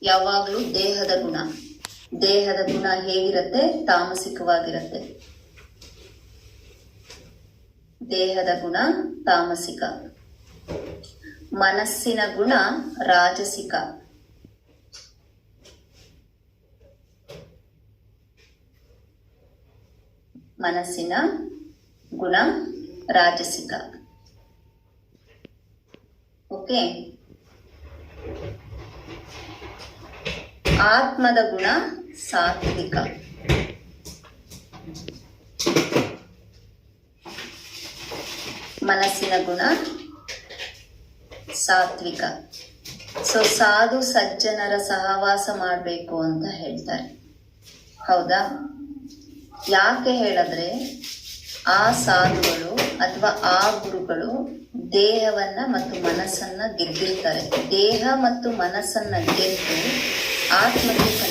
ಯಾವಾಗಲೂ ದೇಹದ ಗುಣ ಹೇಗಿರುತ್ತೆ? ತಾಮಸಿಕವಾಗಿರುತ್ತೆ. ದೇಹದ ಗುಣ ತಾಮಸಿಕ. ಮನಸ್ಸಿನ ಗುಣ ರಾಜಸಿಕ. ಮನಸ್ಸಿನ ಗುಣ ರಾಜಸಿಕ. ಓಕೆ. ಆತ್ಮದ ಗುಣ ಸಾತ್ವಿಕ. ಮನಸ್ಸಿನ ಗುಣ ಸಾತ್ವಿಕ. ಸಾಧು ಸಜ್ಜನರ ಸಹವಾಸ ಮಾಡಬೇಕು ಅಂತ ಹೇಳ್ತಾರೆ. ಹೌದಾ? ಯಾಕೆ ಹೇಳಿದ್ರೆ ಆ ಸಾಧುಗಳು ಅಥವಾ ಆ ಗುರುಗಳು ದೇಹವನ್ನ ಮತ್ತು ಮನಸ್ಸನ್ನ ಗೆದ್ದಿರ್ತಾರೆ. ದೇಹ ಮತ್ತು ಮನಸ್ಸನ್ನ ಗೆದ್ದು ಆತ್ಮಕ್ಕೆ